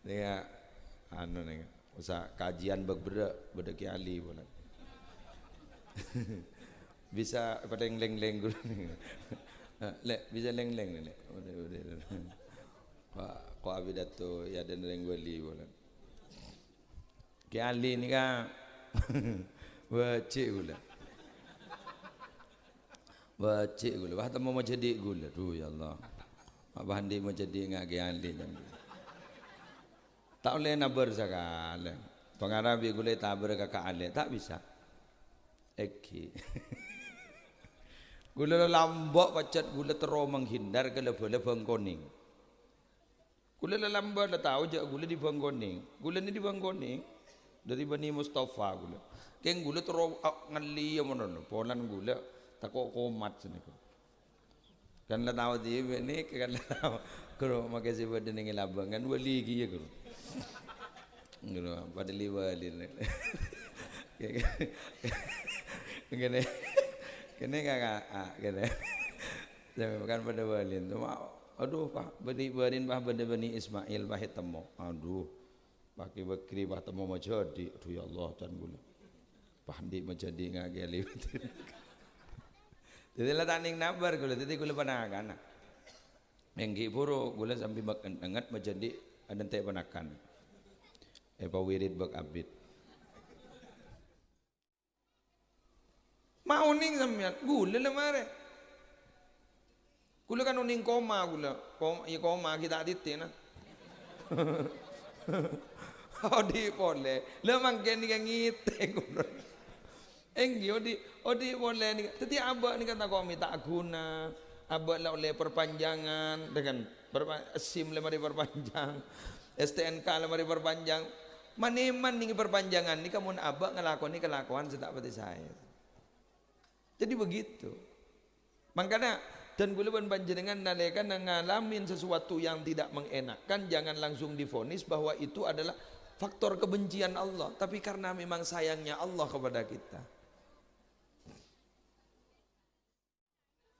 Nih anu nih usah kajian beda kiali pula. Bisa pada leng-leng guru nih. Lek bisa leng-leng nih lek. Udah. Pak ko abidato ya dan leng wali pula. Kiali ni kan wajib gula. Wajib gula. Wah temu mau jadi gula. Duh ya Allah. Mak bandi mau jadi ngak kiali dan. Tak boleh nabar sekali. Pengarabi gula tabar kakak ale tak bisa. Eki. Gula lambak pacat gula terus menghindar ke lebah-lebah koning. Gula lambat lah tahu je gula di bangkoning. Gula ni di bangkoning dari Bani Mustafa gula. Keng gula terus ngali amono polan gula takok komat sini. Kan lah tahu dia ni kan lah tahu. Kero makasih pada nengi labang kan wali giya kero. Kero pada liwali. Kene kene kakak kene. Jangan kan pada wali tu aduh pak berin bah Bani Ismail bah temu aduh pakai bakri bah temu mau jadi aduh ya Allah dan gula pandi mau jadi ngageli jadi lah taning nabar gula jadi gula panakan mengki puro gula sambil makan dengat mau jadi ada teh panakan pawirid bak abid mau ning sampean gula lah mare. Gula kan uning koma gula, koma kita adit na. Odi pole, lemang kini kan ngite gula. Enggi odi pole ni, tadi abah ni kata kami tak guna, abah lah oleh perpanjangan dengan SIM le mari perpanjang, STNK le mari perpanjang, maneman ni perpanjangan ni kamu abah ngelakon ni kelakuan sedak pati saya. Jadi begitu, makanya dan gulaban panjenengan nalekan ngalamin sesuatu yang tidak mengenakkan jangan langsung divonis bahwa itu adalah faktor kebencian Allah tapi karena memang sayangnya Allah kepada kita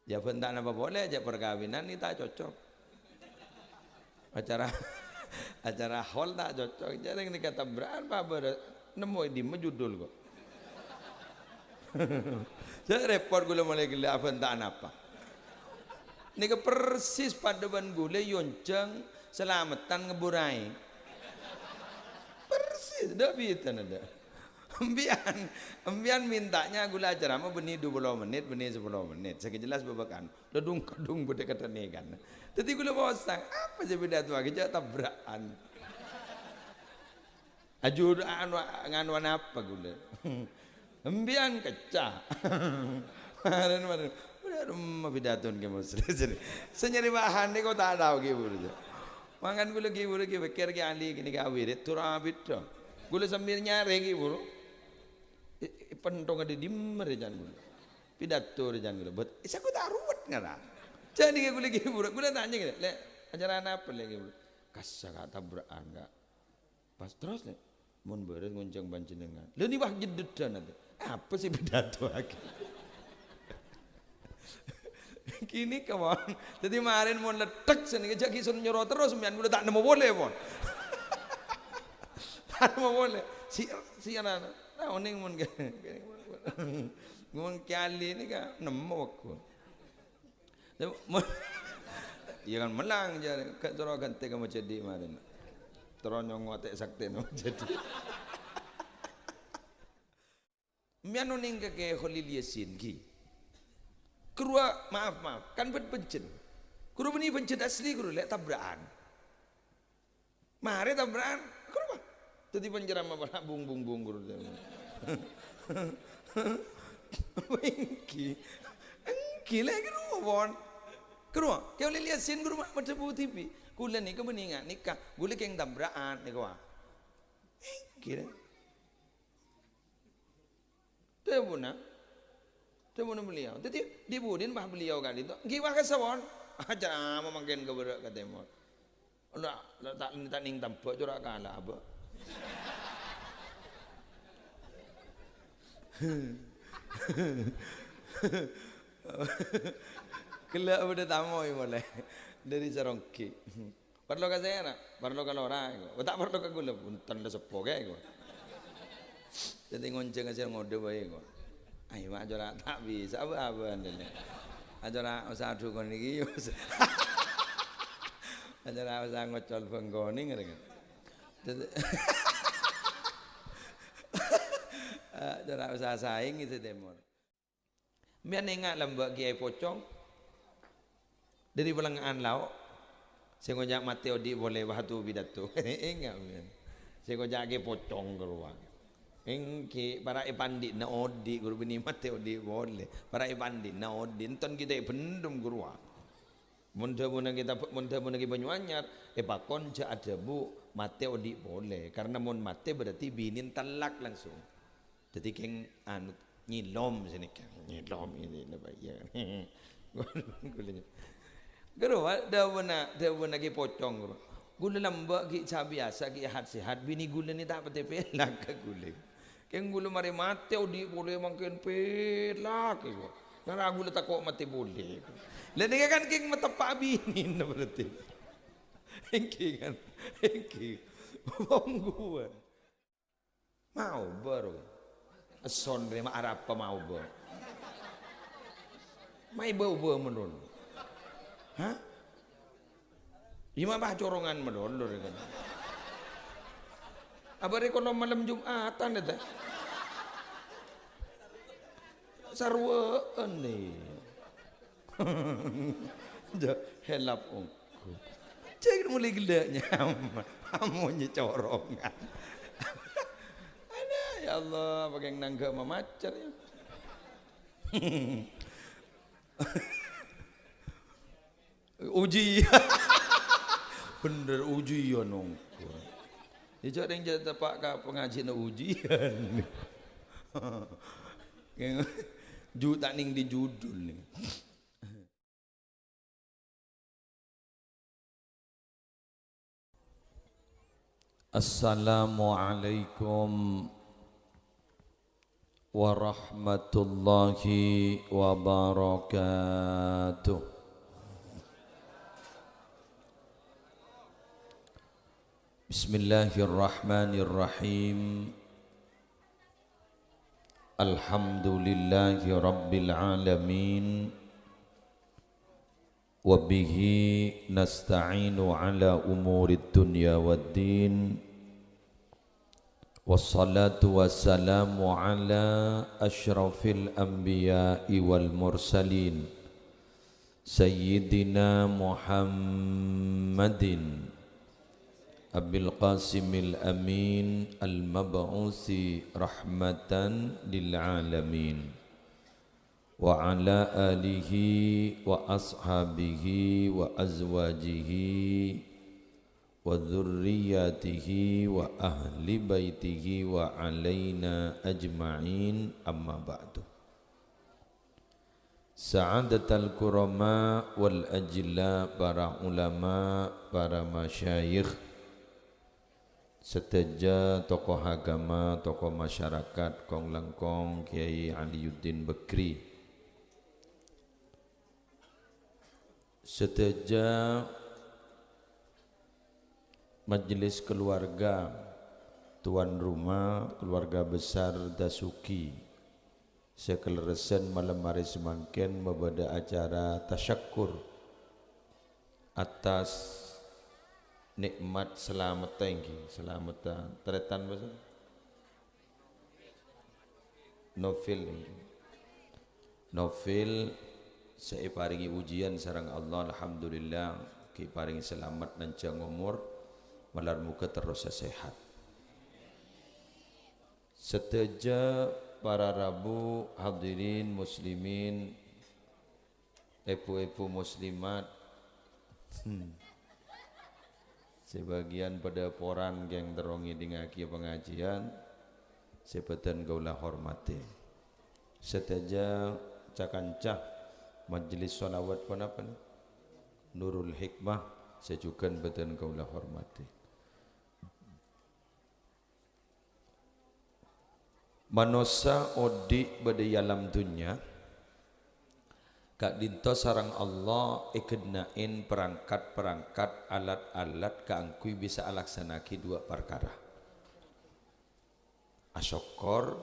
ya bentak apa boleh aja perkawinan ini tak cocok acara hall tak cocok jadi ini kata berapa nemu di judul kok saya repot gula mulai gila bentak apa ni ke persis pada ban gule yonceng selamatan ngeburai persis dah bitan ada ambian mintanya gula acara mah beni 20 menit beni 10 menit saya jelas babakan ledung kedung bude kata ni kan jadi gula bosang apa sih beda tu aja tabrakan ajur nganu apa gula ambian kecah kemarin rumah pidaton ke muslim senyari bahan ni kau tak tahu ke buru je mangan gula bekir ke ahli kini ke awirit turabit tu gula sambil nyari ke buru pentong ada dimmer jangan gula pidato jangan gula buat isa aku tak ruwet ngara jadi ke gula tanya ke le ajaran apa lagi buru kasa kata beraan enggak pas terus le mun beres ngonceng panjenengan le ni bah jededan apa sih pidato lagi kini kawan jadi kemarin mau letek sini kerja kisun nyoro terus sembilan gula tak nemu boleh pun tak nemu boleh si anak nah oning mun mun kali ini kan nemu aku ya kan menang jadi terus ganti kamu jadi kemarin terus nyongotek sakti no jadi mian oning ke Khalil Yasin ki Kerua maaf kan bencen. Kerua beni bencen asli kerua lek tabrakan. Mare tabrakan kerua. Tadi penjara mah bung kerua. Engki lek kerua bon. Kerua, kau lihat sin kerua macam TV. Kula ni kau beningan nikah, gule keng tabrakan ni kau. Engki lek. Tu puna. Temu beliau, jadi dibudin bah beliau kali itu, giwah kesawon, aja mau makin keberak katemu, lah tak ning tampak curak kalah apa, kelak udah tamu boleh dari Sarongki, Perlu ka saya nak, perlu ka lora iko. Tak perlu ka gula punten le sepo kae iko. Jadi ngonceng aja ngode bae iko. Ai mak jora tak bisa apa-apa ndene. Ajara usah adu kon iki. Ajara usah ngocol benggone ngene. Ajara usah saing itu demon. Mian ingat lembak Kiai Pocong dari pelengahan lauk. Saya ngojak Mateo di boleh batu bidato. Ingat mian. Saya ngojak Kiai Pocong keluar. Engki para ipandi na odi guru bini Mateo di boleh. Para ipandi na odi enton kita pendum guru. Mun kita Banyuanyar pakon ja ada bu Mateo di boleh karena mun mate berarti binin talak langsung. Jadi keng anu nyilom sini kan nyilom ini apa ya. Guru dah ki pocong guru. Gula lambak ki biasa ki sehat bini gula ni tak pate pelak ke gula. Keng gula mari Mateo di boleh makin pelak ke. Nara gula tak kok mati boleh. Lalu kan keng matepak bini na berarti. Engki kan engki. Bongguan. Mau baru. Son rema Arab pa mau ba. May bau menun. Hah? Ima bah corongan menun lho kan. Abare kono malam Jumatan eta. Sarween nih. Helap ongku. Cek mulai gelaknya. Amonnya corongan. Ya Allah, pakai nangga mamacar ya. Uji. Bener ujian nongko. Dijak yang jadi pak ka pengajian ujian. Tak ning di judul nih. Assalamualaikum warahmatullahi wabarakatuh. Bismillahirrahmanirrahim. Alhamdulillahi rabbil alamin. Wa bihi nasta'inu ala umurid dunya waddin. Wassalatu wassalamu ala ashrafil anbiya'i wal mursalin Sayyidina Muhammadin Abil Qasimil Amin Al-Mab'usi rahmatan lil alamin Wa ala alihi wa ashabihi wa azwajihi wa dzurriyyatihi wa ahli baitihi wa alaina ajma'in amma ba'du. Sa'adatal kurama wal ajilla, para ulama, para masyayikh, seteja tokoh agama, tokoh masyarakat, kong langkong Kiai Aliuddin Bekri, seteja majelis keluarga, tuan rumah, keluarga besar Dasuki, sekeleresan malam hari semangkin membada acara tasyakur atas nikmat selamat tinggi, selamatan teretan bahasa Novil saya paringi ujian sarang Allah, alhamdulillah ki paringi selamat nanjang umur malar muka terus sehat. Seteja para rabu hadirin muslimin, ibu-ibu muslimat, sebagian pada porang yang terongi dingaki pengajian, sepetan gaulah hormati. Seteja cakancah majelis salawat pun apa? Nurul Hikmah, sejukan betan gaulah hormati. Manusia odi pada alam dunia Kak dinto sarang Allah ikenain perangkat-perangkat alat-alat kaangkui bisa alaksanaki dua perkara. Asyokor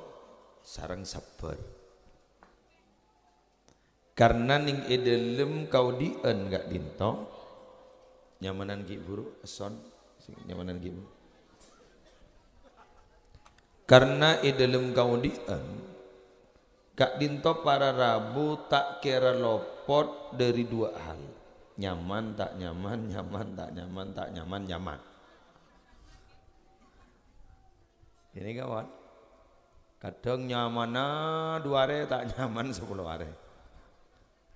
sarang sabar. Karena ning edelem kau dien kak dinto nyamanan ki buru eson nyamanan ki buru. Karena edelem kau dien Kak dinto para Rabu tak kira lopot dari dua hal. Nyaman tak nyaman, nyaman tak nyaman, tak nyaman, nyaman. Ini kawan. Kadang nyamana 2 hari tak nyaman 10 hari.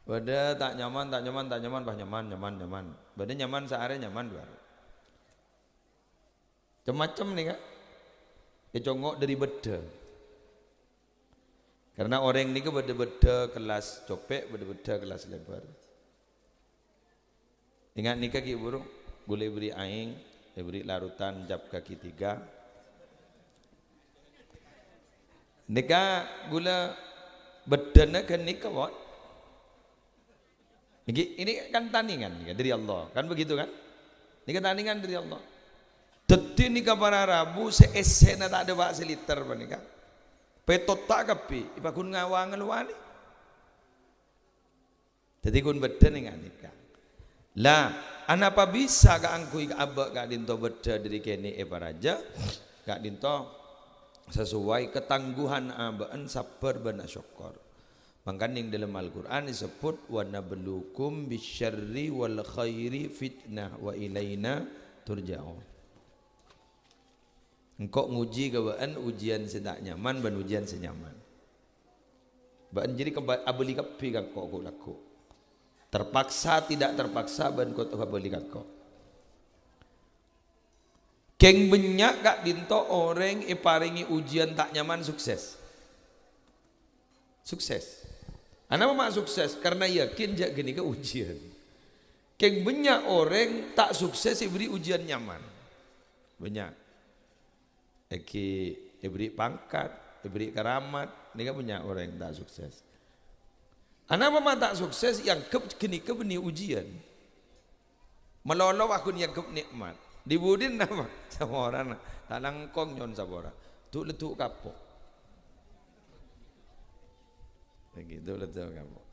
Bada tak nyaman, tak nyaman, tak nyaman, bah nyaman, nyaman, nyaman. Bada nyaman sehari, nyaman 2 hari. Macam-macam nih kak. Kecongok dari beda. Karena orang ini kan beda-beda kelas copek, beda-beda kelas lebar. Ingat nikah ki burung, boleh beri aing, beri larutan jab kaki 3. Nikah gula bedana kan nikah wat. Ini kan tandingan dari Allah, kan begitu kan? Nikah tandingan dari Allah. Teti nikah para Rabu seesena tak ada bak seliter nikah. Petot tak kapi, ipakun ngawang luani. Jadi kun beda nih nikah. Lah, anapa bisa ka angkui ka abak ka dinto beda dari kene raja, ka dinto sesuai ketangguhan abaan sabar bana syukur. Mangkan ning dalam Al-Qur'an disebut wa nabluukum bisyarri wal khairi fitnah wa ilaina turja'un. Engkau nguji kebaan ujian sedak nyaman dan ujian senyaman. Baan jadi abeli kapi kak kok laku. Terpaksa tidak terpaksa ban kau abeli kak kok. Keng benyak kak dinto orang iparingi ujian tak nyaman sukses. Sukses. Kenapa mak sukses? Karena yakin jak gini ke ujian. Keng benyak orang tak sukses diberi ujian nyaman. Banyak. Eki diberi pangkat, diberi keramat, ini kan punya orang yang tak sukses. Kenapa mak tak sukses? Yang kini benih ujian. Meloloh aku yang nikmat. Dibudin nama sama orang tak langkong nyon sama orang. Tu letuk kapok. Begitu letuk kapok.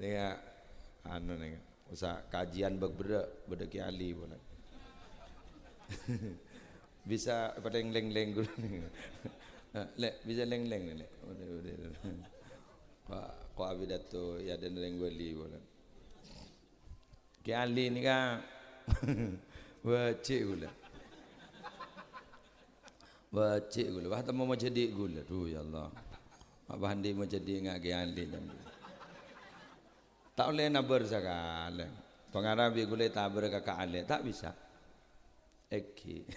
Dia anu nih, usah kajian beda kiali boleh. Bisa pada yang leng-leng dulu nih. Lek bisa leng-leng nih. Udah. Pak kau abidato ya dan leng beli boleh. Kiali ni kan wajib gula. Wajib gula. Bah temu mau jadi gula. Tuh ya Allah. Mak bandi mau jadi ngak kiali dan. Tak boleh nabar sekali. Pengarabi gula tabar kakak ale tak bisa. Eki.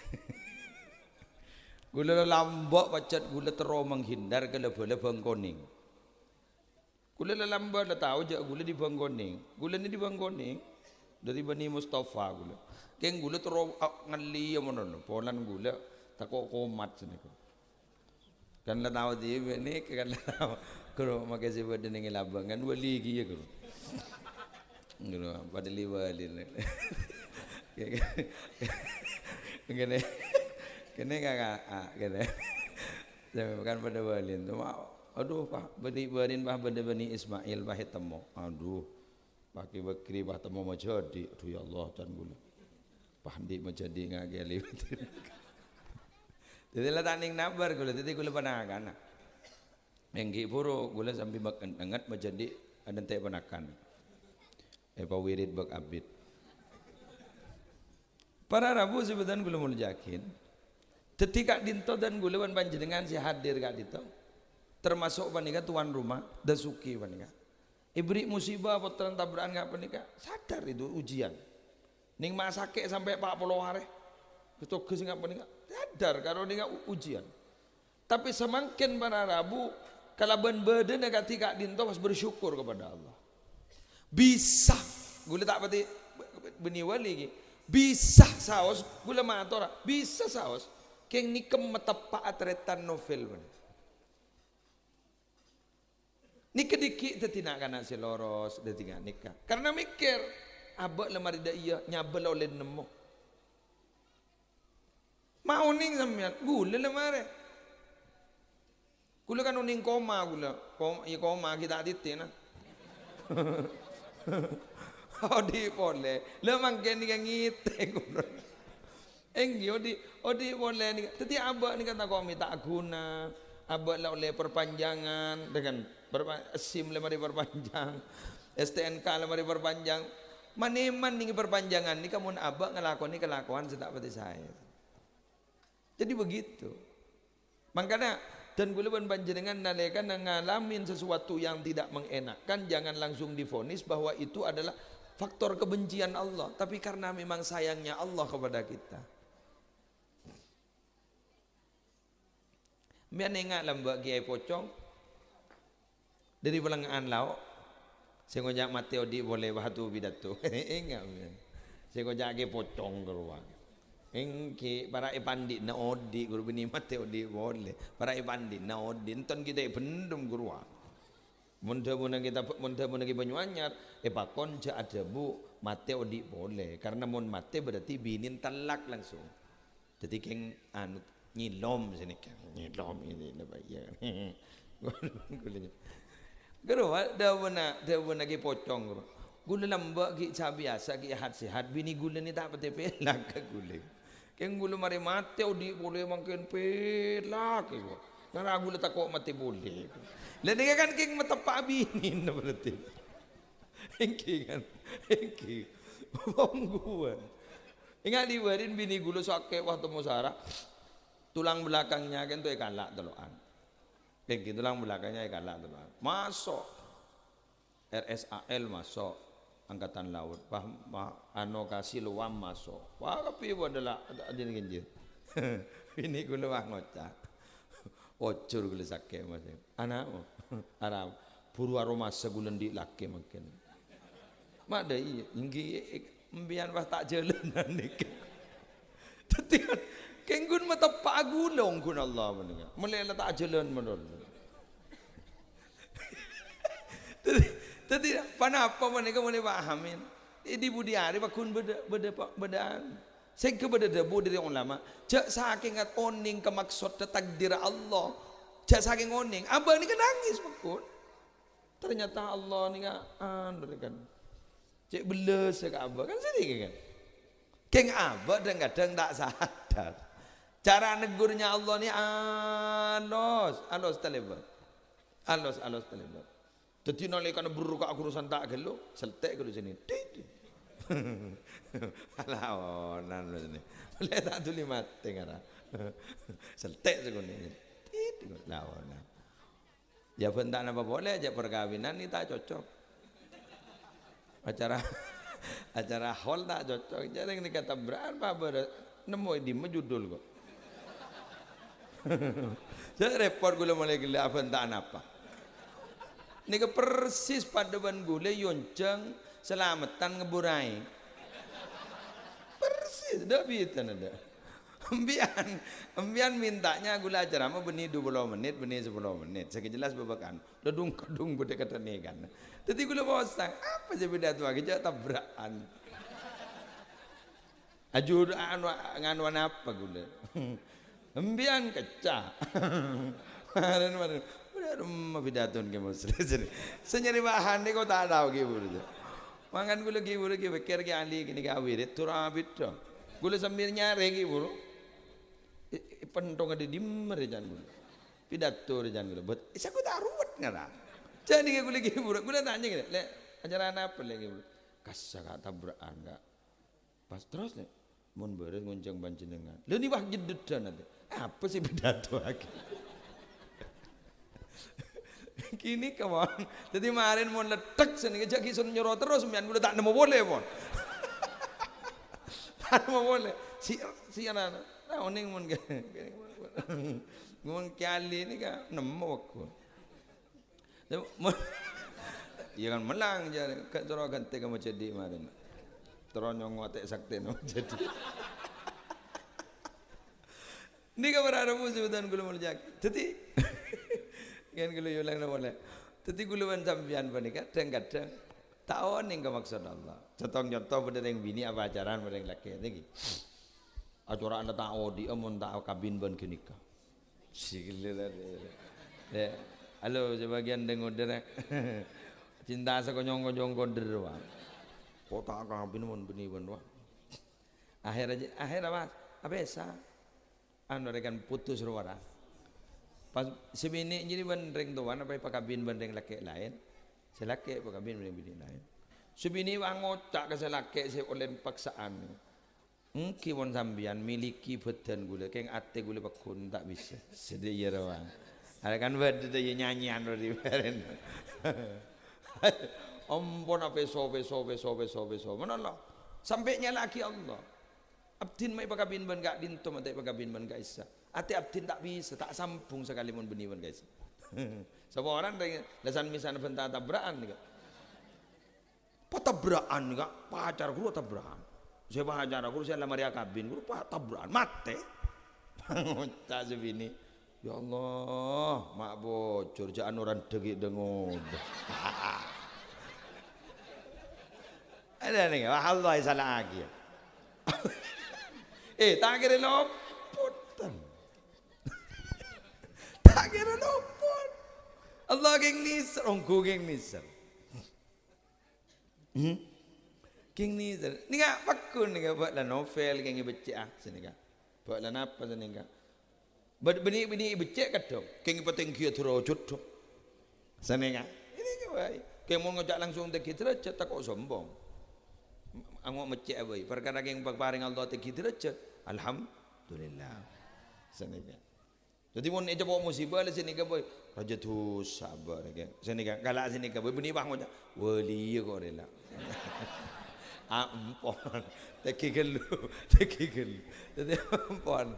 Gula lambak pacat gula terus menghindar ke bola bangkoning. Gula lambat lah tahu je gula di bangkoning. Gula ni di bangkoning dari Bani Mustafa gula. Keng gula terus ngali amono polan gula takok komat sini. Kan lah tahu dia ni kan lah tahu. Kalau makai sebab dengan labang kan wali kia kalau. Gula padali wali. Kene kene kakak kene bukan pada balin tu aduh pak balin bah bani Ismail bah temu aduh pakai bakri bah temu mau jadi aduh ya Allah dan gula pahdi mau jadi ngageli jadi lah taning nabar gula jadi gula panakan mengki puro gula sambil makan dengat mau jadi ada teh panakan pawirid bak abid para Rabu sebenarnya gula mau jakin. Ketika dinto dan gulawan panjenengan si hadir kak dinto, termasuk panika tuan rumah dan suki panika. Ibri musibah potran tabrakan kak panika sadar itu ujian. Ning masake sampai 40 hari, ketugas kak panika sadar kalau ning ujian. Tapi semakin para Rabu kalaban badan ketika dinto pas bersyukur kepada Allah. Bisa gula tak pati beni wali bisa saos gula matora bisa saos. Keng nikem metepak atretan novel. Nikah dikit tetina kana si loros detinga nikah. Karena mikir abak lemari dah iya nyabel oleh nemu. Mau ning sampean gula lemari. Gula kan uning koma gula. Koma kita titin nah. Odi pole. Lemang keni ngite gula. Enggi odi boleh ni. Tetapi abak ni kata kau minta guna, abak lah oleh perpanjangan dengan SIM lemari perpanjang, STNK lemari perpanjang. Maneman ni perpanjangan ni kamu abak ngelakon ni kelakuan sedak pati saya. Jadi begitu. Makanya dan gula panjenengan nalekan ngalamin sesuatu yang tidak mengenakkan, jangan langsung divonis bahwa itu adalah faktor kebencian Allah, tapi karena memang sayangnya Allah kepada kita. Biar ingat lambak kiai pocong dari pelengahan lauk. Saya ngojak Mateo di boleh batu pidato. Ingat biar. Saya ngojak kiai pocong keluar. Engki para ipandi na odi guru bini Mateo di boleh. Para ipandi na odi enton kita pendum keluar. Muntah-muntah kita Banyuanyar, pakon ja ada bu Mateo di boleh. Karena mon mate berarti binin talak langsung. Jadi keng anu nyilom sini kan nyilom ini apa ya guru dah benar ki pocong guru gula lambak ki biasa ki sehat bini gula ni tak pati pelak ke gula keng gula mari mate di boleh makin pelak ibu ngara gula tak kok mati boleh lalu kan keng metepak bini berarti engki kan engki bongguan ingat diwarin bini gula sakit waktu musara tulang belakangnya kan tuh kalak teloan. Kayak tulang belakangnya kalak teloan. Masuk RSAL masuk angkatan laut. Ano kasih luam masuk. Wah tapi adalah ada ni genjit. Ini gula wah ngocak. Ocur gula sakit masih. Anak Arab puru aroma segulan di laki makin. Mak dah iya. Inggi mbian wah tak jalan nik. Tetikan kenggun mata pagulong kun Allah mendengar. Mulai tak jalan menurut. Tadi panapa mereka mulai pahamin. Di budi hari pakun bedaan. Saya kepada debu dari ulama. Jak saking at oning kemaksud takdir Allah. Jak saking oning. Abah ni kan nangis pakun. Ternyata Allah ni kan. Cek beles ke abah kan sedih kan. Keng abah kadang-kadang tak sadar. Cara negurnya Allah ni alos terlebat. Alos terlebat. Jadi nalikan buruk urusan tak gelo, seltek gelo sini. Alaonan sini. Boleh tak tuli mati ngara. Seltek sekuni. Lawan. Ya bentak apa boleh aja perkawinan ni tak cocok. Acara hall tak cocok. Jadi ni kata berapa nemu di judul kok. Saya report gula mulai gila apa entah apa. Ni ke persis pada ban gula yonceng selamatan ngeburai. Persis dah bitan ada. Embian mintanya gula acara mah benih 20 menit, benih 10 menit. Saya jelas bebakan. Ledung kadung gede kata ni kan. Tapi gula bosang apa je beda tu lagi jauh tabrakan. Ajur nganuan apa gula. Embian kecah. Kemarin udah rumah pidaton ke musri. Senyari bahan ni kau tak tahu ke bulu. Mangan gula bekir ke ahli kini kawirit turabit tu. Gula sambil nyari ke bulu. Pentong ada dimmer jangan gula. Pidato jangan gula. But saya kau tak ruwet ngara. Jadi gula bulu. Gula tanya ke le ajaran apa lagi bulu. Kasar kata tabrakan enggak. Pas terus le. Mun beres ngonceng panjenengan. Lha ni wah jededan nanti. Apa sih pidato lagi? Kini kawan. Jadi kemarin mau letek sini kerja kisun nyuruh terus mian gula tak nemu boleh pun. Tak nemu boleh. Si anak. Nah oning mun ngomong kali ni kan nemu aku. Iya kan melang je. Kat terus ganti kamu jadi kemarin. Terus nyong watek sakti no jadi. Ni kan berada musuh dan gula mau jadi. Jadi kan gula yulang na boleh. Dadi kuluwan sampeyan menika kadang-kadang tahu ning maksud Allah. Contoh-contoh bener yang bini apa ajaran bener yang laki iki. Acara anda tahu di amun tahu kabin ban kenika. Sigilir. Ya, halo sebagian dengar cinta sekonyong-konyong koder wah. Kok tak kabin mun beni ban wah. Akhir apa? Abesa. Anu rekan putus ruara. Pas sebini jadi bandreng tuan apa pakabin bandreng laki lain. Selaki pakabin bandreng bini lain. Sebini wangocak ke selaki saya oleh paksaan. Kiwon sambian miliki badan gula, keng ate gula bakun tak bisa. Sedih ya rawang. Ada kan berde ya nyanyian dari beren. Ampun apa so. Mana Allah? Sampainya lagi Allah. Abdin mai pakabin ban gak dintum ate pakabin ban gak isa. Ate abdin tak bisa, tak sambung sekali mun beni ban guys. Semua orang dari lesan misan bentah tabrakan nih. Patabrakan nih, pacar guru tabrakan. Saya pacar guru saya lamar ya kabin guru tabrakan mate. Tak sebini. Ya Allah, mak bocor jaan orang degi dengon. Ada nih, Allah salah lagi. Tak kira lopotan. Tak kira lopot. Allah geng nisar, ongku geng nisar. Geng nisar. Ni gak pakun ni gak buat lah novel geng baca sini gak. Buat lah apa sini gak. Beni baca kadang. Geng penting kia terwujud. Sini gak. Ini gak baik. Geng mau ngajak langsung tak kita derajat tak kok sombong. Angok macet boy. Perkara geng paring Allah tak kita derajat. Alhamdulillah. Sini gak. Jadi mun eja bawa musibah le sini ka boy. Raja tu sabar ke. Sini ka galak sini ka boy beni bang ngoja. Wali ko rela. Ampon. Tekigel. Jadi ampon.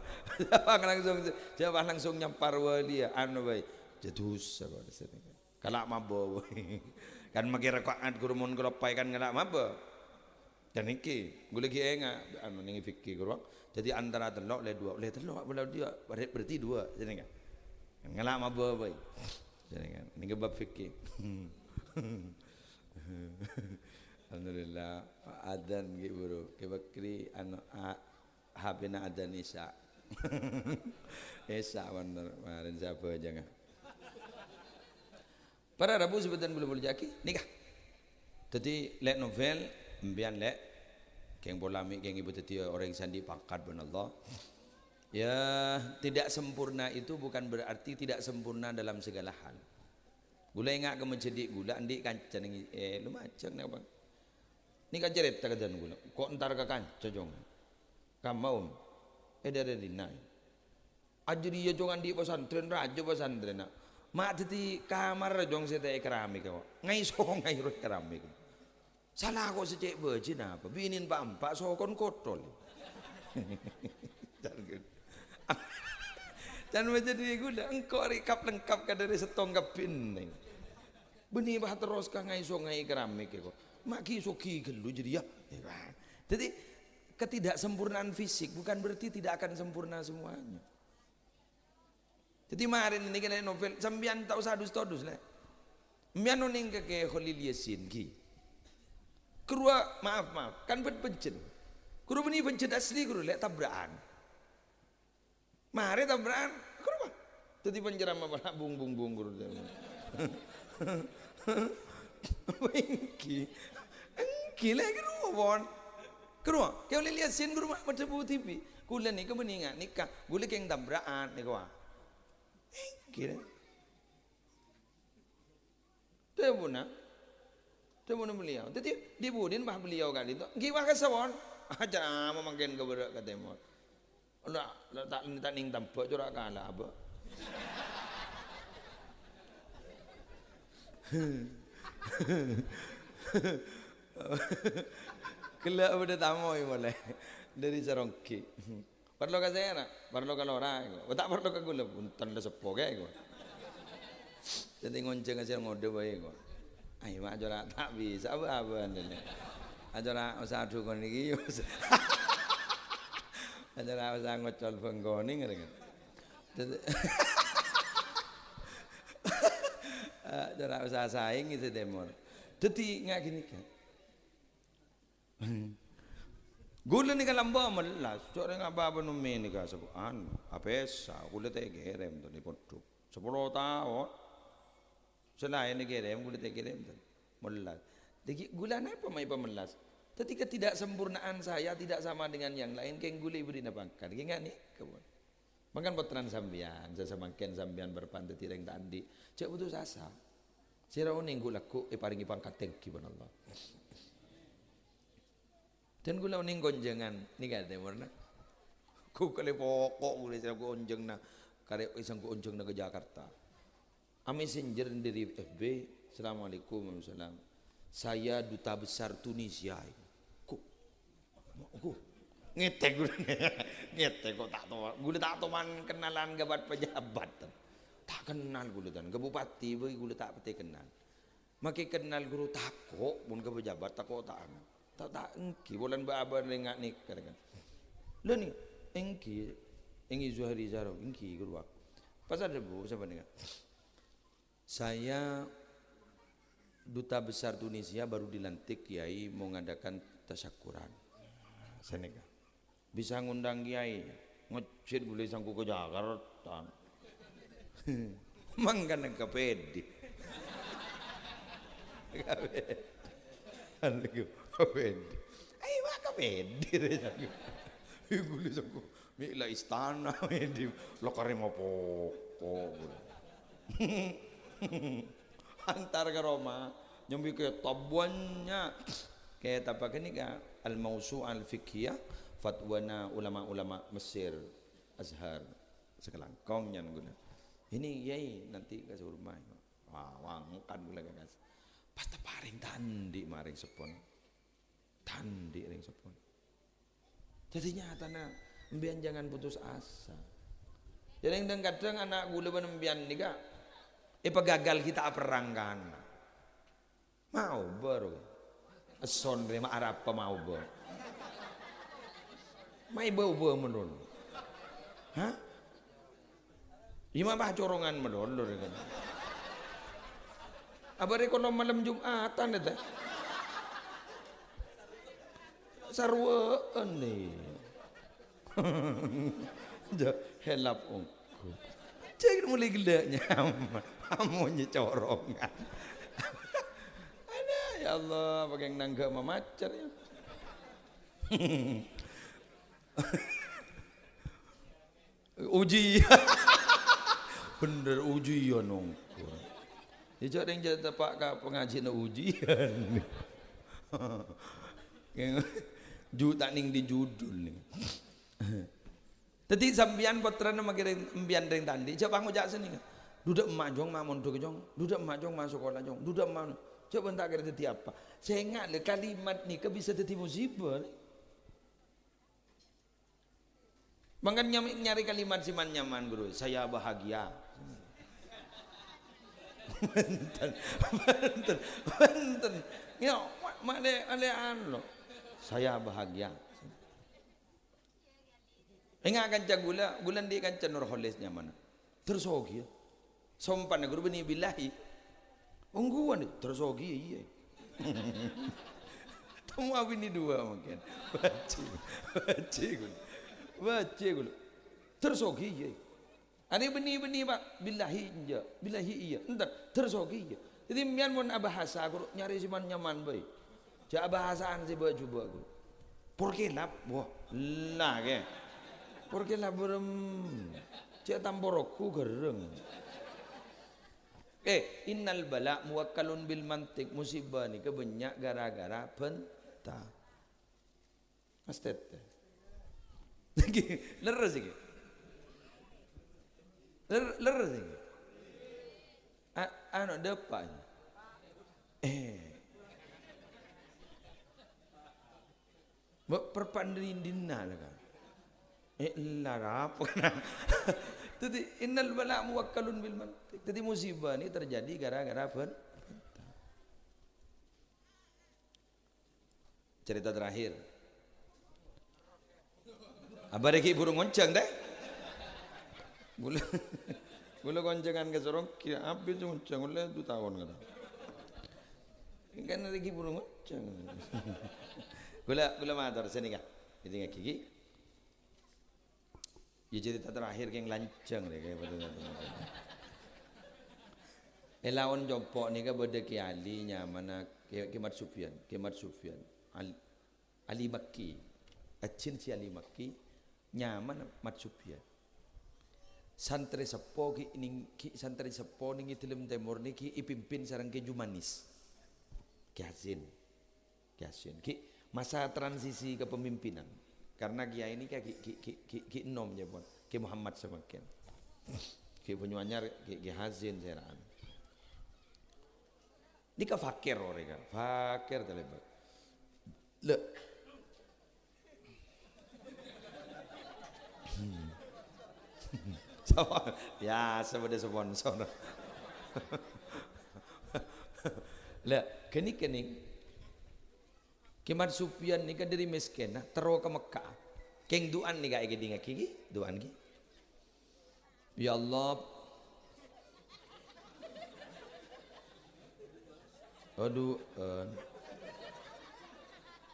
Jawab langsung nyampar wali anu boy. Jatuh sabar sini ka. Galak mabo boy. Kan makira kaat gurumun kelopai kan galak mabo. Dan iki gue lagi enggak anu ning fikih guru. Jadi antara telok le dua, le telok belau dia berarti dua, jadi kan? Ngelak mabuk boy, jadi kan? Ini bab fikih. Alhamdulillah, adan gitu bro, kebakri anu habina adan isya, isya bener, kemarin siapa jangan. Para Rabu sebutan boleh jaki, nikah. Jadi lek novel, mbian lek. Keng polami keng ibu teti orang sandi pakat ben Allah. Ya, tidak sempurna itu bukan berarti tidak sempurna dalam segala hal. Gula enggak ke menjadi gula andi kancan lu macam ni apa? Ni kan cerita kajan gula. Kok entar ke kanca jong. Kamau. Dari dinai. Ajri ya jong andi pesantren raja pesantren nak. Mak teti kamar jong sete keramik kau. Ngai so ngai ro keramik. Salah kok secek bejin apa? Binin pak sokon kotol. Dan menjadi gula engkau rekap lengkap ka dari setonggap pining. Beni bah terus ka ngai so ngai keramik kok. Mak ki so ki gelu jadi ya. Jadi ketidaksempurnaan fisik bukan berarti tidak akan sempurna semuanya. Jadi kemarin ini kena novel sambian tak usah dus-dus lah. Mbian nuning ke Khalil Yasin ki. Kerua maaf kan bencen. Kuru beni bencen asli kuru lek tabrakan. Mare tabrakan kerua. Jadi penjeram apa bung kuru. Engki lek kerua bon. Kerua. Kau lihat sin kuru macam TV. Kula ni ke beningan nikah. Gule keng tabrakan ni kau. Engki lek. Tebuna. Temu beliau. Jadi dibudin bah beliau kali itu. Giwa kesawon. Aja memakin keberak katemu. Udah tak ning tampak curak kalah apa. Kelak udah tamu boleh dari Sarongki. Perlu ke saya nak, perlu ke orang. Tak perlu ke gula pun tanda sepo kayak gue. Jadi ngonceng aja ngode baik gue. Ayo mak jora tak bisa apa ni. Ajora usah dukun iki. Ajora usah ngocol benggoni ngene. Ora usah saing itu demor. Dadi ngak gini kan. Gula ni kalamba melas, cok nga baba no meni ka sabuan, apesa, gula te gerem to ni potu. 10 tahun. Selain ni gerem gula te gerem to. Melas. Deki gula apa mai pemelas? Ketika tidak sempurnaan saya tidak sama dengan yang lain, keng gula beri napangkan. Ingat ni kawan. Makan potran sambian, saya semakin sambian berpantai tireng tadi. Cek putus asa. Sira uning gulaku paringi pangkat tengki pun Allah. Dan gula uning gonjengan ni kata warna. Ku kali pokok gula saya gonjeng na kare isang gonjeng na ke Jakarta. Messenger dari FB. Assalamualaikum warahmatullahi. Saya duta besar Tunisia. Ku ngetek gula ngetek kok tak tahu. Gula tak tahu man kenalan gabat pejabat. Tak kenal gula dan ke bupati bagi gula tak pati kenal. Maki kenal guru takok pun ke pejabat takok tak. Tak engki bulan baabar nengak nik katakan. Lo ni engki Zuhari Zaro engki guru aku. Pasal debu siapa dengar? Saya duta besar Tunisia baru dilantik kiai mau ngadakan tasyakuran. Senegal. Bisa ngundang kiai ngecit boleh sangku ke Jakarta. Mangkan kepedi. Kapedi. Ay maka pedi resa. Iguli sangku. Mila istana di lokare mopo. Antar ke Roma nyambi ke tabuannya kayak apa kan ni ka al-mawsu' al-fiqhiyah fatwana ulama-ulama Mesir Azhar sekelangkong nyan guna. Ini yai nanti kasih rumah. Wangkan gula gas. Pasta paring tandi maring sepon. Tandi ring sepon. Jadi nyata na mbian jangan putus asa. Jadi kadang anak gula mbian ni ka gagal kita perangkan. Mau baru. Son rema Arab pa mau ber. Mai bau menun. Hah? Ima bah corongan menun lho kan. Abare kono malam Jumatan eta. Sarween nih. Helap ongku. Cek mulai gelaknya. Amunnya corongan. Ada ya Allah pakai nangga mamacar ya. Uji. Bener ujian nongkur. Ya yang jadi pak pengajian ujian. Juta ning di judul nih. Tadi sambian potran makirin embian ring tandi. Coba ngujak sini. Dudak emak jong mamon do jong. Dudak emak jong masuk sekolah jong. Dudak emak. Coba entak kira tadi apa? Saya ingat le kalimat ni ke bisa tadi musibah. Mangkan nyari kalimat siman nyaman guru. Saya bahagia. Benten. Ya, mak le anu. Saya bahagia. Ingat kanca gulan di kanca Nurholisnya mana? Tersogi. Sompan guru bani billahi. Ungguan tersogi iya. Tamu abini dua mungkin. Baca gulu. Tersogi iya. Ani beni pak billahi iya. Entar tersogi iya. Jadi mian mun abahasa guru nyari siman nyaman bae. Ja bahasaan si bae coba guru. Porque lap wah lah ke. Porque lap berem. Cek tamboroku gereng. Innal bala muwakkalun bil mantik musibah ni kebanyak gara-gara pentah. Mastet. Lagi leres iki. Leres iki. Anu depan. Perpandindina lah kan. Larap kan. Jadi innal bala muwakkalun bil mantik. Jadi musibah ini terjadi gara-gara cerita terakhir. Abah reki burung ngonceng deh. Gula koncengan ke sorong kira habis nguncang oleh 2 tahun kata. Kan lagi burung nguncang. Gula matur sini kak. Jadi nggak gigi. Ya cerita terakhir yang lancang deh kayak betul. Elawan jompok ni kan berde ke Ali nyamana ke Mat Sufyan, Ali Makki. Acin si Ali Makki nyaman Mat Sufyan. Santri sepo santri sepo ning Tilem Timur niki ipimpin sareng ke Jumanis. Ki Hasin. Ki masa transisi kepemimpinan. Karena kiai ini kayak ki enom ya pun. Ki Muhammad semakin. Ki Banyuanyar ki Hasin seraan. Ini ka fakir orang kan. Fakir terlebat. Le ya sebagai sponsor. Lah kening Mat Sufyan ni kan dari miskin terus ke Mekah. Keng duan ni kayak gini ngaki duan ki. Ya Allah. Aduh.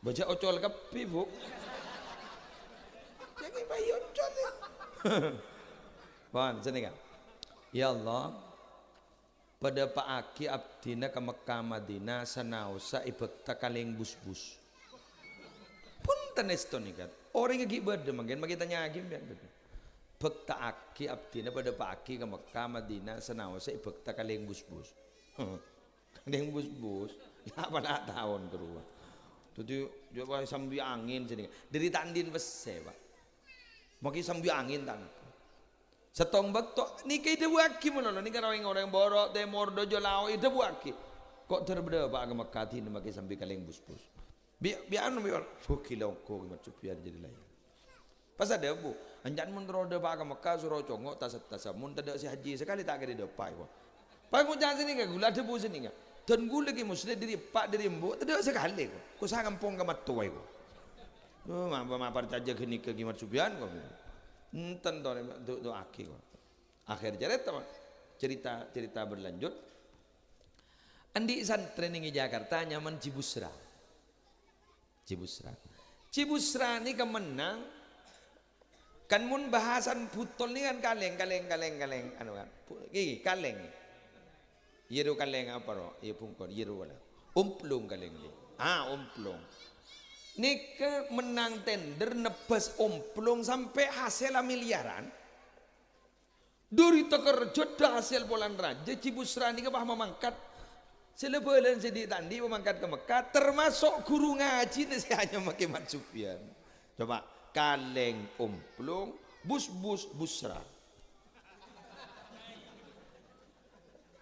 Baca ocol kapi bu. Jangan bayi ocol ya. Bon, sini kan. Ya Allah, pada Pak Aki abdina ke Mekah Madinah sanausa ibekta kaleng bus-bus. Pun tenesto nih kan. Orang yang gibade makin tanya lagi biar betul. Bekta Aki abdina pada Pak Aki ke Mekah Madinah sanausa ibekta kaleng bus-bus. Kaleng bus-bus. Ya pada tahun kedua. Tuh coba sambil angin sini. Dari tandin bese Pak. Maki sambil angin tanah. Setong bekto niki debu aki menolong nih kan orang borok temor dojo lao itu debu aki kok terbeda pak ke Mekah ini makai sampai kaleng bus-bus biar kilo kok macam biar jadi lain pas ada bu anjan mun roda pak ke Mekah suruh congok tas mun tidak si haji sekali tak kira depai kok pak mau jangan sini kan gula debu sini kan dan gula lagi muslim diri pak diri embu tidak sekali kok saya kampung ke matuai kok mapar caja gini ke gimat subian kok enten do aki kok. Akhir cerita berlanjut. Andi santren di Jakarta nyaman Cibusra. Cibusra ini kemenang kan mun bahasan putol ini kan kaleng anu kan. Iki kaleng. Yeru kaleng apa ro? Iya pungkon yeru wala. Umplung kaleng ni. Umplung. Nika menang tender nebas omplong sampai hasil miliaran. Dari tekerjot hasil polan raja Cibusra nika bah memangkat selebelan jadi tandi memangkat ke Mekah termasuk guru ngaji nasi hanya makai Mat Sufyan. Coba kaleng omplong bus busra.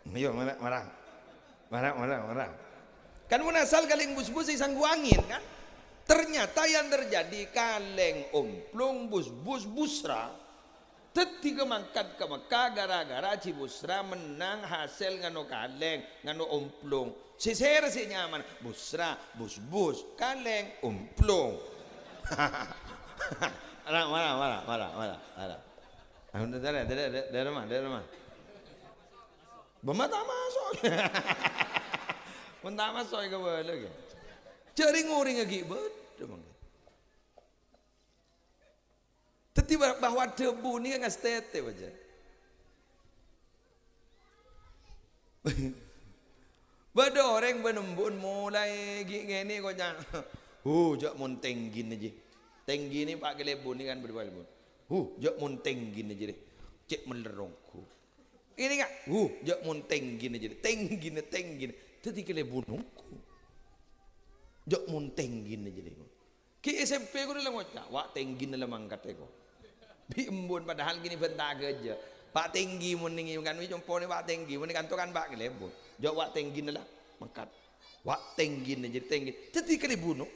Ayo marah. Kan munasal kaleng bus isang angin kan? Ternyata yang terjadi kaleng omplong bus busra teti kemangkat ke Mekah gara-gara Cibusra menang hasil ngano kaleng ngano omplong sisir si nyaman busra bus kaleng omplong marah dari mana bemata masuk mentah masuk ke bawah lagi cari nguring lagi tetapi bahwa debu ini kan stete aja. Bada orang benembun mulai gini kok jangan. Jak mun tenggin aja. Tenggi ini pakai lebu ini kan berbalik. Jak mun tenggin aja deh. Cek melerongku. Ini kan. Jak mun tenggin aja deh. Tenggin. Tadi ke lebu nungku. Jak mun tenggin aja deh. Ki SMP ko nila ngocak, wak tinggi nila mangkat ko. Bimbun padahal gini bentar aja. Pak tinggi mun ningi kan wi jompo ni wak tinggi mun kantokan pak kelebon. Jok wak tinggi nila mangkat. Wak tinggi jadi tinggi. Jadi kelibuno.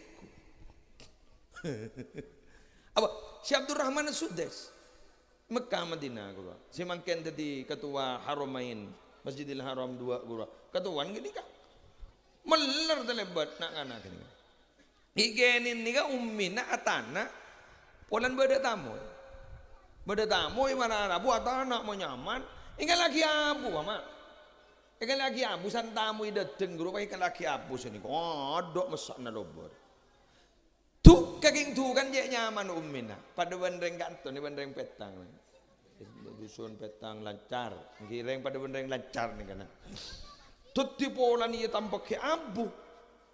Apa? Si Abdurrahman Sudes. Mekah Madinah ko. Si mangken jadi ketua Haramain Masjidil Haram 2 guru. Ketuaan gini kak. Meler telebat nak kana gini. Igenin nika ummina atana polan beda tamu yang mana buat anak mau nyaman Ikan lagi abu ama. Ikan lagi abu santamu ida tengguru ikan lagi abu sini. Kodok masak na lobor. Tuh kaking tuh kan dia nyaman ummina. Pada bandreng kanton, bandreng petang. Dusun petang lancar. Gireng pada bandreng lancar nih kana. Tutti pola nih tampak ke abu.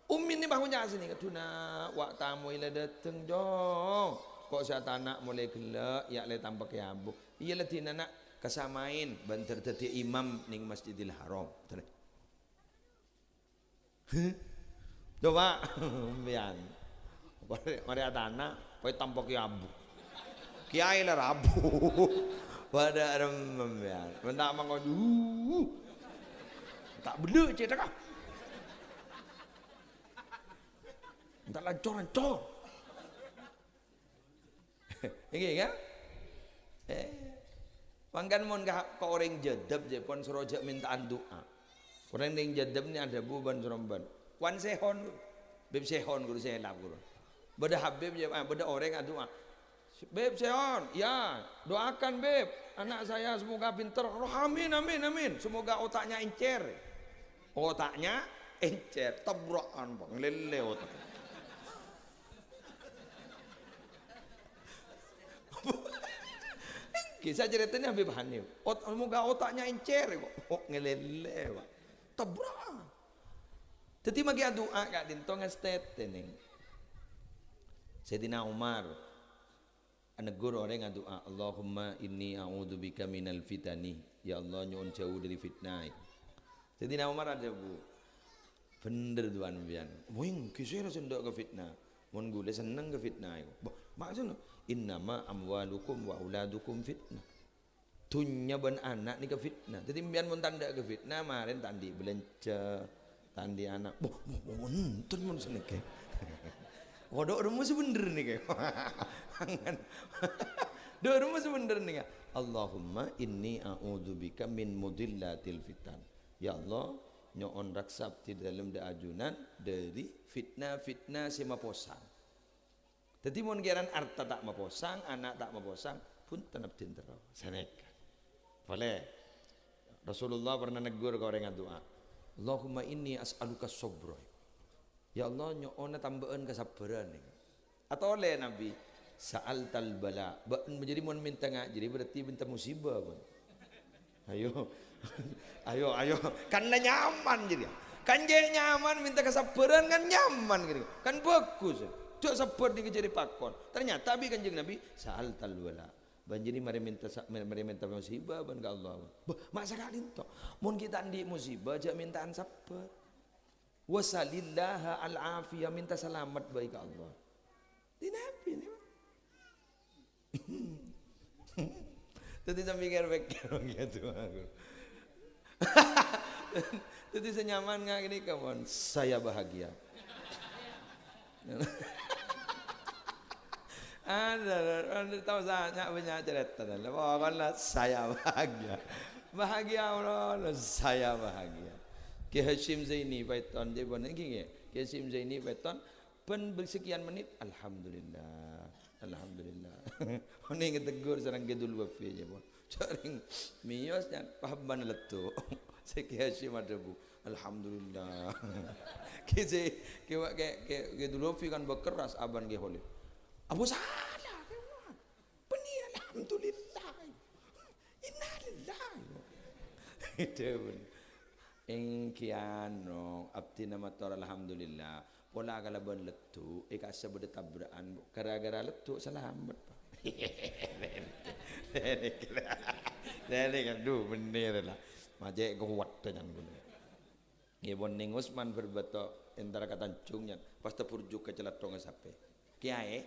Ummin ni bahunya sini katuna wak tamu ila dateng dong. Kok saya tanak mulai gelak ya le tampak ke abu. Iya lah nak kesamain banter tadi imam ning Masjidil Haram. Coba bian. Mari anak, pai tampak ke abu. Kiai lah rabu. Pada rembian. Mendak mangodu. Tak bela cik tak. Tak lancor. Ini kan? Pangkan mon ke orang jadab je pon serojak mintaan doa. Orang yang jadab ni ada buban seromban. Wan sehon, beb sehon guru saya lap guru. Beda habib je, beda orang doa. Beb sehon, ya doakan beb. Anak saya semoga pintar. Oh, amin. Semoga otaknya encer. Otaknya encer, tabrakan bang, lele otak. Kisah ceritanya Habib Hanif. Semoga otaknya encer kok. Ngelele pak. Tabrak. Jadi magi doa kak dintong estet ning. Sayyidina Umar anegur orang doa, Allahumma inni a'udzubika minal fitani. Ya Allah nyuwun jauh dari fitnah. Sayyidina Umar ada bu. Bener tuan bian. Moing kisah sendok ke fitnah. Mun gule seneng ke fitnah. Maksudnya innama amwalukum wa auladukum fitnah. Tunya ban anak ni ke fitnah. Jadi bian mun tanda ke fitnah maren tandi belanja, tandi anak. Boh, tun mun seneke. Kodok rumus bener nih kayak. Dok rumus bener nih kayak. Allahumma inni a'udzubika min mudillatil fitan. Ya Allah, nyoon raksap di dalam ajunan dari fitnah si maposang. Jadi mun geran arta tak maposang, anak tak maposang, pun tanap tintero. Seneka. Boleh. Rasulullah pernah negur ke orang doa. Allahumma inni as'aluka sabra. Ya Allah nyoona tambahan kesabaran nih. Atau oleh Nabi sa'al tal bala. Menjadi mun minta jadi berarti minta musibah pun. Ayo. Kan nyaman jadi. Kan jadi nyaman minta kesabaran kan nyaman gitu. Kan bagus. Cuk sabar nih jadi pakon. Ternyata Nabi kanjeng Nabi sa'al tal bala. Banjiri mari minta musibah ban ka Allah. Masa kali to. Mun kita andi musibah aja mintaan sabar. Wasalillaha al-afiyah minta selamat baik Allah. Di Nabi ni. Tadi saya pikir gitu aku. Tadi senyaman nggak gini kawan. Saya bahagia. Ada tahu saya banyak cerita dalam. Pokoknya saya bahagia. Bahagia Allah, saya bahagia. Ki Hashim Zaini Python dia pun gini. Ki Hashim Zaini Python pen bersekian menit alhamdulillah. Ini ngetegur sareng gedul wafi je pun. Caring mios jan pahaban letu. Ki Hashim ada bu. Alhamdulillah. Ki gedul wafi kan berkeras aban ge holih. Abu salah. Peni alhamdulillah. Innalillahi. Itu pun. Engkiano abdi nama tor alhamdulillah pola kalaban letu ika sebut tabraan gara-gara letu selamat pak. Ini kan bener lah majek kuat dengan guna. Ngebon ning Usman berbeto antara katancungnya pas terpurjuk ke celatong sape. Kiai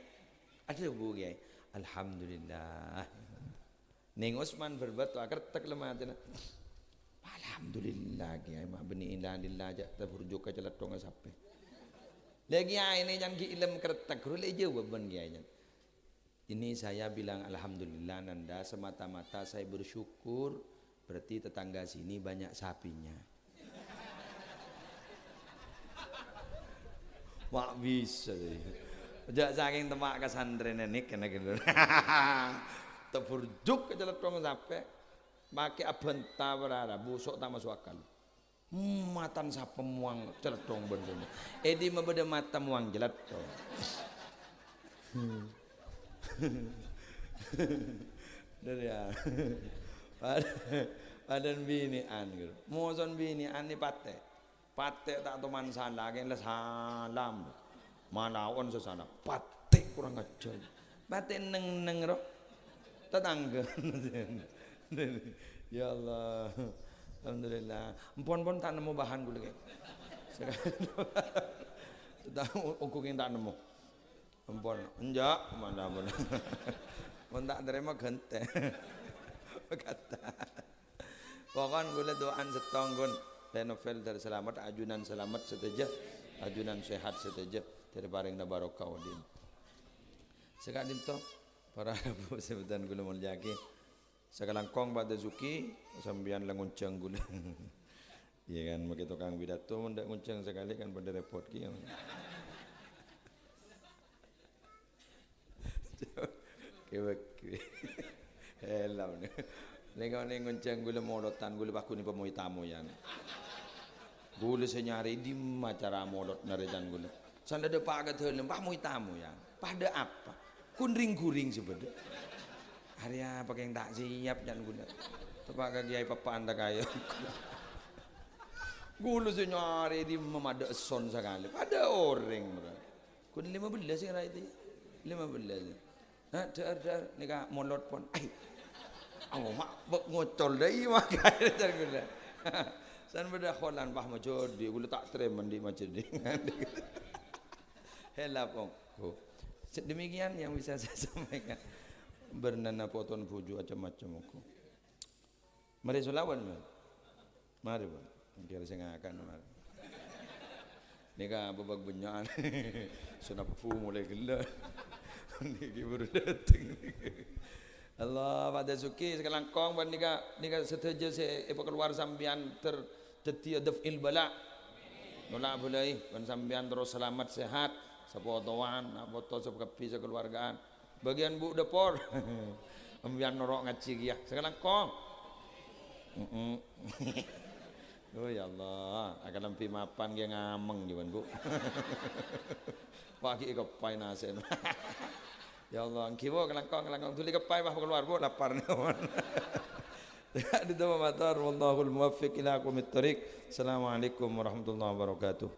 ada bu kiai. Alhamdulillah. Ning Usman berbeto akar tak lemah tina. Alhamdulillah kiai mah beni indah lillah aja terpurjuk ke celatong sape. Lagi ini jangan ilmu kertak rule jawab ban kiai. Ini saya bilang alhamdulillah nanda semata-mata saya bersyukur berarti tetangga sini banyak sapinya. Wah bisa deh. Jak saking temak kesantren ini kena gitu. Terburjuk ke jalan tong sampai pakai abenta berada busuk tak masuk akal. Matan sapa muang celetong bener. Edi mabeda mata muang jelat to. Dari ya. Padan bini an gitu. Moson bini an ni pate. Pate tak teman salah kan salam. Manaon sesana. Pate kurang ajar. Pate neng roh. Tetangga. Ya Allah. Alhamdulillah. Empon-pon tak nemu bahan gue lagi. Tahu ukukin tak nemu. Empon, enjak mana mana. Mun tak terima gente. Kata. Pokoknya gue doaan setonggon. Novel dari selamat, ajunan selamat seteja, ajunan sehat seteja. Dari paring na barokah wadin. Sekadim to para bu sebutan gue mau jaki. Sekalangkong pada Zuki sambian languncang gula. Iya kan begitu kang pidato mendak nguncang sekali kan pada repot ki. Kewek. Hello nih. Lengau nih nguncang gula molotan gula baku ni pemui tamu yan. Gula senyari di macara molot narejan gula. Sanda de pagat helem pemui tamu ya. Pada apa? Kuring-kuring sebenarnya. Hari apa yang tak siap jangan guna. Tepak kiai papa anda kaya. Gula senyari di memada son sekali. Pada orang mereka. Kun 15 yang itu. 15. Nah, dar nika molot pon. Ai. Ang mak ngocol dai makai jangan guna. San beda kholan bah majodi gula tak terima di majodi. Helap ong. Demikian yang bisa saya sampaikan. Bernana poton puju macam-macam aku. Mari sulawan mari bang. Kira saya akan mari. Nika babak benyan. Sudah pu mulai gila. Niki baru datang. Allah pada suki sekarang kong ban nika setuju saya keluar sambian terjadi daf'il bala. Nolak boleh ban sambian terus selamat sehat. Sepotoan, foto sekepi sekeluargaan. Bagian bu dapur, ambian norok ngaji ya. Sekarang kong. Oh ya Allah, akan lempi mapan dia ngameng gimana bu. Pagi kepai nasen. Ya Allah, kibo kelangkong tuli kepai bah keluar bu lapar nih. Di dalam matar, wallahul muwaffiq ila aqwamit thoriq. Assalamualaikum warahmatullahi wabarakatuh.